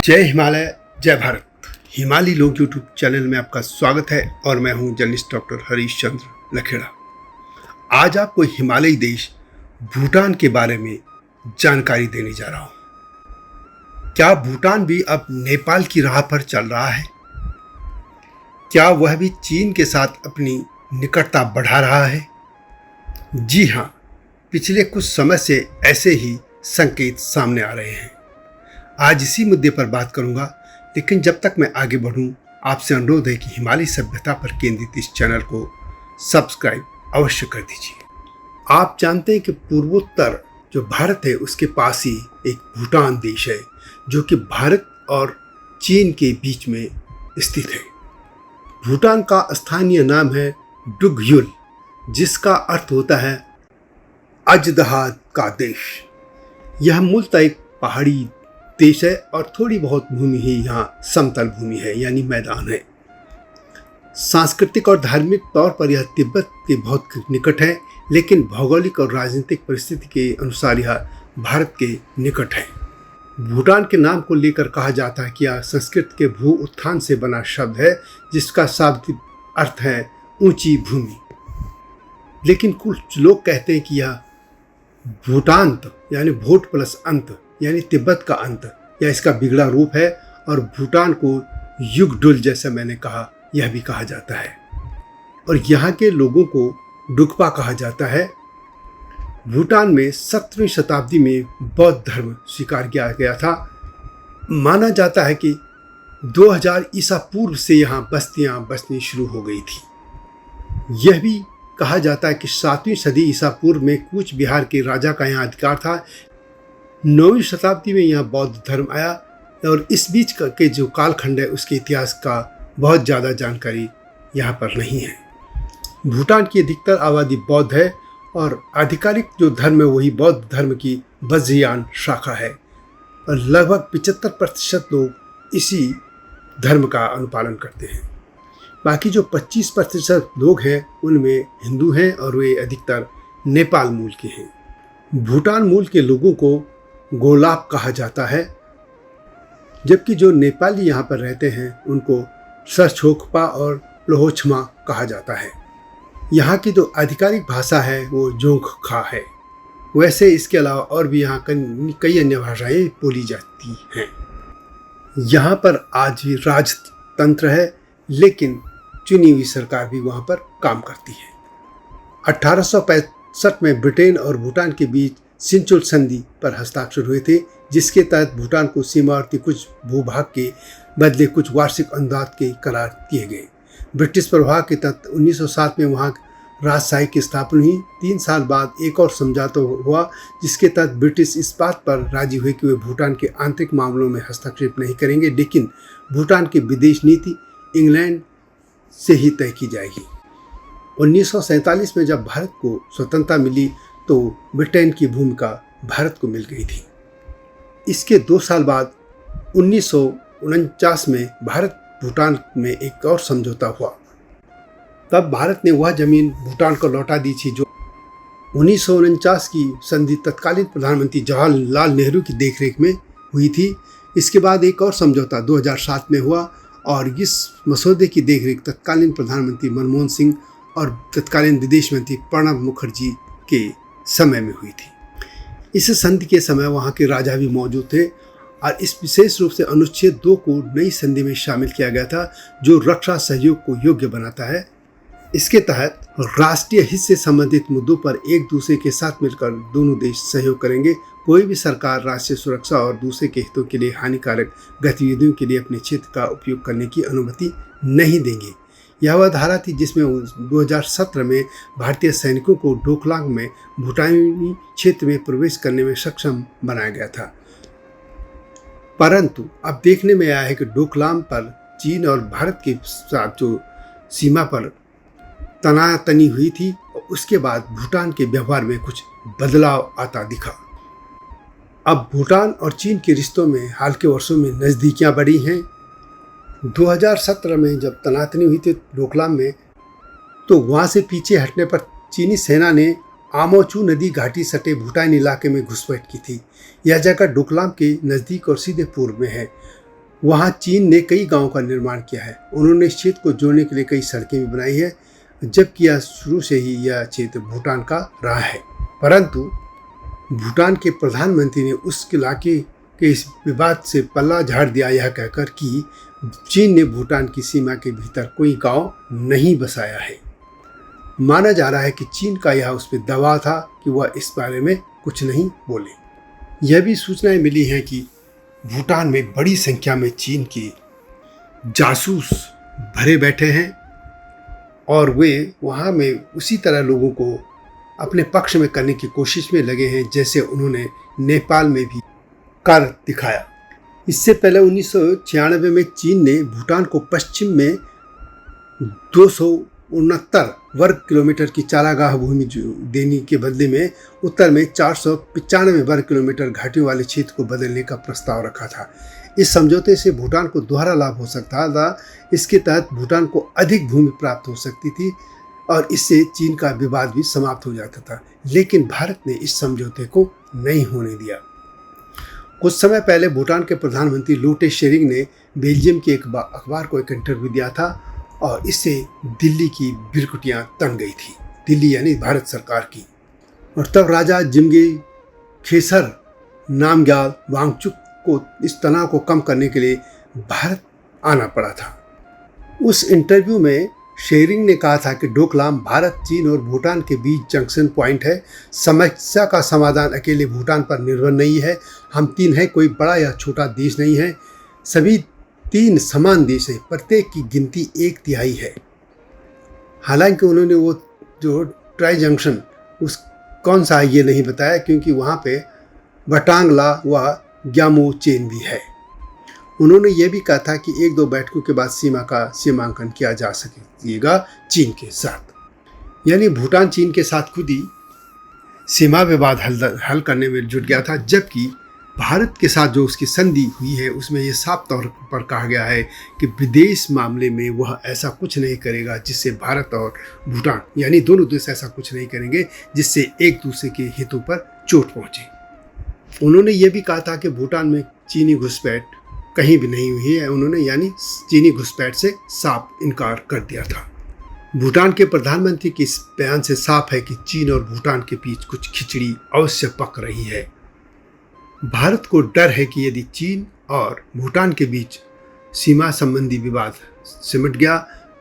जय हिमालय जय भारत। हिमालय लोग यूट्यूब चैनल में आपका स्वागत है और मैं हूं जर्नलिस्ट डॉक्टर हरीश चंद्र लखेड़ा। आज आपको हिमालयी देश भूटान के बारे में जानकारी देने जा रहा हूं। क्या भूटान भी अब नेपाल की राह पर चल रहा है? क्या वह भी चीन के साथ अपनी निकटता बढ़ा रहा है? जी हाँ, पिछले कुछ समय से ऐसे ही संकेत सामने आ रहे हैं। आज इसी मुद्दे पर बात करूंगा, लेकिन जब तक मैं आगे बढ़ूं, आपसे अनुरोध है कि हिमालय सभ्यता पर केंद्रित इस चैनल को सब्सक्राइब अवश्य कर दीजिए। आप जानते हैं कि पूर्वोत्तर जो भारत है उसके पास ही एक भूटान देश है जो कि भारत और चीन के बीच में स्थित है। भूटान का स्थानीय नाम है डुगयुल, जिसका अर्थ होता है अजदहाद का देश। यह मूलतः एक पहाड़ी देश है और थोड़ी बहुत भूमि ही यहाँ समतल भूमि है, यानी मैदान है। सांस्कृतिक और धार्मिक तौर पर यह तिब्बत के बहुत निकट है, लेकिन भौगोलिक और राजनीतिक परिस्थिति के अनुसार यह भारत के निकट है। भूटान के नाम को लेकर कहा जाता है कि यह संस्कृत के भू उत्थान से बना शब्द है, जिसका शाब्दिक अर्थ है ऊंची भूमि। लेकिन कुछ लोग कहते हैं कि यह भूटांत यानी भूट प्लस अंत यानी तिब्बत का अंत या इसका बिगड़ा रूप है, और भूटान को युगडुल, जैसा मैंने कहा, यह भी कहा जाता है। और यहाँ के लोगों को डुकपा कहा जाता है। भूटान में 17वीं शताब्दी में बौद्ध धर्म स्वीकार किया गया था। माना जाता है कि 2000 ईसा पूर्व से यहाँ बस्तियाँ बसनी शुरू हो गई थी। यह भी कहा जाता है कि 7वीं सदी ईसा पूर्व में कूच बिहार के राजा का यहाँ अधिकार था। 9वीं शताब्दी में यहाँ बौद्ध धर्म आया, और इस बीच के जो कालखंड है उसके इतिहास का बहुत ज़्यादा जानकारी यहाँ पर नहीं है। भूटान की अधिकतर आबादी बौद्ध है और आधिकारिक जो धर्म है वही बौद्ध धर्म की वज्रयान शाखा है, और लगभग 75% लोग इसी धर्म का अनुपालन करते हैं। बाकी जो 25% लोग हैं उनमें हिंदू हैं और वे अधिकतर नेपाल मूल के हैं। भूटान मूल के लोगों को गोलाप कहा जाता है, जबकि जो नेपाली यहाँ पर रहते हैं उनको सरछोकपा और लोहोछमा कहा जाता है। यहाँ की जो आधिकारिक भाषा है वो जोंगखा है। वैसे इसके अलावा और भी यहाँ कई अन्य भाषाएं बोली जाती हैं। यहाँ पर आज भी राजतंत्र है, लेकिन चुनी हुई सरकार भी वहाँ पर काम करती है। 1865 में ब्रिटेन और भूटान के बीच सिंचुल संधि पर हस्ताक्षर हुए थे, जिसके तहत भूटान को सीमावर्ती कुछ भूभाग के बदले कुछ वार्षिक अनुदान के करार दिए गए। ब्रिटिश प्रभाव के तहत 1907 में वहाँ राजशाही की स्थापना हुई। 3 साल बाद एक और समझौता हुआ, जिसके तहत ब्रिटिश इस बात पर राजी हुए कि वे भूटान के आंतरिक मामलों में हस्तक्षेप नहीं करेंगे, लेकिन भूटान की विदेश नीति इंग्लैंड से ही तय की जाएगी। 1947 में जब भारत को स्वतंत्रता मिली तो ब्रिटेन की भूमिका भारत को मिल गई थी। इसके 2 साल बाद 1949 में भारत भूटान में एक और समझौता हुआ। तब भारत ने वह जमीन भूटान को लौटा दी थी जो 1949 की संधि तत्कालीन प्रधानमंत्री जवाहरलाल नेहरू की देखरेख में हुई थी। इसके बाद एक और समझौता 2007 में हुआ, और इस मसौदे की देखरेख तत्कालीन प्रधानमंत्री मनमोहन सिंह और तत्कालीन विदेश मंत्री प्रणब मुखर्जी के समय में हुई थी। इस संधि के समय वहाँ के राजा भी मौजूद थे, और इस विशेष रूप से अनुच्छेद 2 को नई संधि में शामिल किया गया था, जो रक्षा सहयोग को योग्य बनाता है। इसके तहत राष्ट्रीय हित से संबंधित मुद्दों पर एक दूसरे के साथ मिलकर दोनों देश सहयोग करेंगे। कोई भी सरकार राष्ट्रीय सुरक्षा और दूसरे के हितों के लिए हानिकारक गतिविधियों के लिए अपने क्षेत्र का उपयोग करने की अनुमति नहीं देंगे। यह वह धारा थी जिसमें 2017 में भारतीय सैनिकों को डोकलाम में भूटानी क्षेत्र में प्रवेश करने में सक्षम बनाया गया था। परंतु अब देखने में आया है कि डोकलाम पर चीन और भारत के साथ जो सीमा पर तनातनी हुई थी, उसके बाद भूटान के व्यवहार में कुछ बदलाव आता दिखा। अब भूटान और चीन के रिश्तों में हाल के वर्षों में नज़दीकियाँ बढ़ी हैं। 2017 में जब तनातनी हुई थी डोकलाम में, तो वहाँ से पीछे हटने पर चीनी सेना ने आमोचू नदी घाटी सटे भूटान इलाके में घुसपैठ की थी। यह जगह डोकलाम के नज़दीक और सीधे पूर्व में है। वहाँ चीन ने कई गांवों का निर्माण किया है। उन्होंने इस क्षेत्र को जोड़ने के लिए कई सड़कें भी बनाई है, जबकि यह शुरू से ही यह क्षेत्र भूटान का रहा है। परंतु भूटान के प्रधानमंत्री ने उस इलाके के इस विवाद से पल्ला झाड़ दिया, यह कहकर कि चीन ने भूटान की सीमा के भीतर कोई गांव नहीं बसाया है। माना जा रहा है कि चीन का यह उस पर दबाव था कि वह इस बारे में कुछ नहीं बोले। यह भी सूचनाएं मिली हैं कि भूटान में बड़ी संख्या में चीन के जासूस भरे बैठे हैं और वे वहाँ में उसी तरह लोगों को अपने पक्ष में करने की कोशिश में लगे हैं जैसे उन्होंने नेपाल में भी कर दिखाया। इससे पहले 1996 में चीन ने भूटान को पश्चिम में 269 वर्ग किलोमीटर की चारागाह भूमि देने के बदले में उत्तर में 495 वर्ग किलोमीटर घाटियों वाले क्षेत्र को बदलने का प्रस्ताव रखा था। इस समझौते से भूटान को दोहरा लाभ हो सकता था। इसके तहत भूटान को अधिक भूमि प्राप्त हो सकती थी और इससे चीन का विवाद भी समाप्त हो जाता था, लेकिन भारत ने इस समझौते को नहीं होने दिया। कुछ समय पहले भूटान के प्रधानमंत्री लोटे शेरिंग ने बेल्जियम के एक अखबार को एक इंटरव्यू दिया था और इससे दिल्ली की बिरकुटियां तन गई थी, दिल्ली यानी भारत सरकार की। और तब राजा जिम्गे खेसर नामग्याल वांगचुक को इस तनाव को कम करने के लिए भारत आना पड़ा था। उस इंटरव्यू में शेरिंग ने कहा था कि डोकलाम भारत, चीन और भूटान के बीच जंक्शन पॉइंट है। समस्या का समाधान अकेले भूटान पर निर्भर नहीं है। हम तीन हैं, कोई बड़ा या छोटा देश नहीं है। सभी तीन समान देश है, प्रत्येक की गिनती 1/3 है। हालांकि उन्होंने वो जो ट्राई जंक्शन उस कौन सा है ये नहीं बताया, क्योंकि वहाँ पे बटांगला व ग्यामो चेन भी है। उन्होंने ये भी कहा था कि 1-2 बैठकों के बाद सीमा का सीमांकन किया जा सकेगा चीन के साथ। यानी भूटान चीन के साथ खुद ही सीमा विवाद हल करने में जुट गया था, जबकि भारत के साथ जो उसकी संधि हुई है उसमें ये साफ तौर पर कहा गया है कि विदेश मामले में वह ऐसा कुछ नहीं करेगा जिससे भारत और भूटान यानी दोनों देश ऐसा कुछ नहीं करेंगे जिससे एक दूसरे के हितों पर चोट पहुंचे। उन्होंने ये भी कहा था कि भूटान में चीनी घुसपैठ कहीं भी नहीं हुई है। उन्होंने यानी चीनी घुसपैठ से साफ इनकार कर दिया था। भूटान के प्रधानमंत्री के इस बयान से साफ है कि चीन और भूटान के बीच कुछ खिचड़ी अवश्य पक रही है। भारत को डर है कि यदि चीन और भूटान के बीच सीमा संबंधी विवाद सिमट गया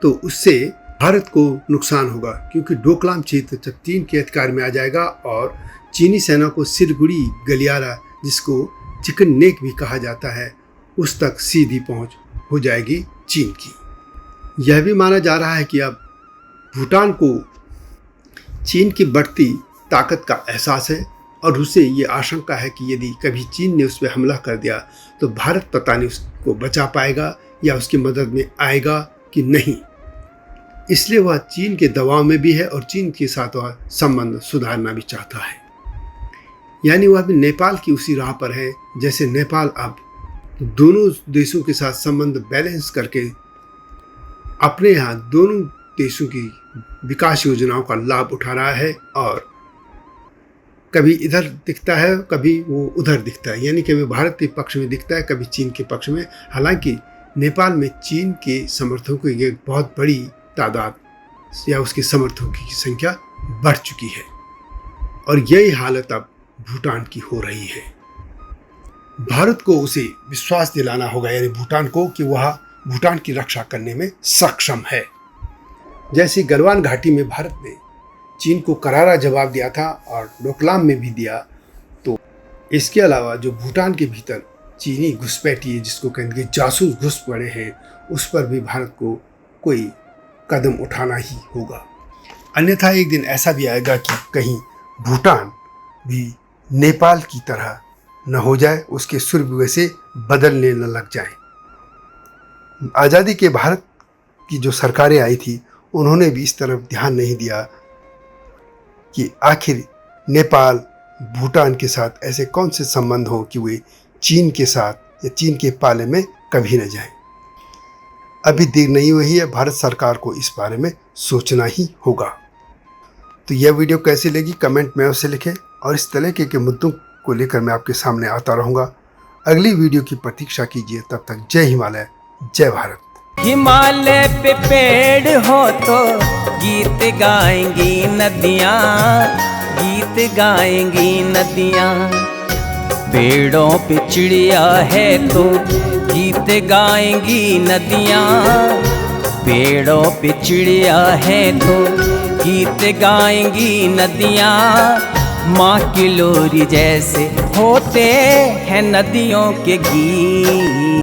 तो उससे भारत को नुकसान होगा, क्योंकि डोकलाम क्षेत्र जब चीन के अधिकार में आ जाएगा और चीनी सेना को सिरगुड़ी गलियारा, जिसको चिकन नेक भी कहा जाता है, उस तक सीधी पहुंच हो जाएगी चीन की। यह भी माना जा रहा है कि अब भूटान को चीन की बढ़ती ताकत का एहसास है और उसे ये आशंका है कि यदि कभी चीन ने उस पर हमला कर दिया तो भारत पता नहीं उसको बचा पाएगा या उसकी मदद में आएगा कि नहीं। इसलिए वह चीन के दबाव में भी है और चीन के साथ वह संबंध सुधारना भी चाहता है। यानी वह भी नेपाल की उसी राह पर है जैसे नेपाल अब दोनों देशों के साथ संबंध बैलेंस करके अपने यहाँ दोनों देशों की विकास योजनाओं का लाभ उठा रहा है और कभी इधर दिखता है कभी वो उधर दिखता है, यानी कभी भारत के पक्ष में दिखता है कभी चीन के पक्ष में। हालांकि नेपाल में चीन के समर्थकों की एक बहुत बड़ी तादाद या उसके समर्थकों की संख्या बढ़ चुकी है और यही हालत अब भूटान की हो रही है। भारत को उसे विश्वास दिलाना होगा, यानी भूटान को, कि वह भूटान की रक्षा करने में सक्षम है। जैसे गलवान घाटी में भारत ने चीन को करारा जवाब दिया था और डोकलाम में भी दिया, तो इसके अलावा जो भूटान के भीतर चीनी घुसपैठी है जिसको कहेंगे जासूस घुस पड़े हैं, उस पर भी भारत को कोई कदम उठाना ही होगा। अन्यथा एक दिन ऐसा भी आएगा कि कहीं भूटान भी नेपाल की तरह न हो जाए, उसके सुर भी वैसे बदलने न लग जाए। आज़ादी के भारत की जो सरकारें आई थी उन्होंने भी इस तरफ ध्यान नहीं दिया कि आखिर नेपाल भूटान के साथ ऐसे कौन से संबंध हो कि वे चीन के साथ या चीन के पाले में कभी न जाएं। अभी देर नहीं हुई है, भारत सरकार को इस बारे में सोचना ही होगा। तो यह वीडियो कैसी लगी कमेंट में अवश्य लिखें और इस तरह के मुद्दों को लेकर मैं आपके सामने आता रहूँगा। अगली वीडियो की प्रतीक्षा कीजिए। तब तक जय हिमालय, जय भारत। हिमालय पे पेड़ हो तो गीत गाएंगी नदियाँ, गीत गाएंगी नदियाँ। पेड़ों पे चिड़िया है तो गीत गाएंगी नदियाँ, पेड़ों पे चिड़िया है तो गीत गाएंगी नदियाँ। माँ की लोरी जैसे होते हैं नदियों के गीत।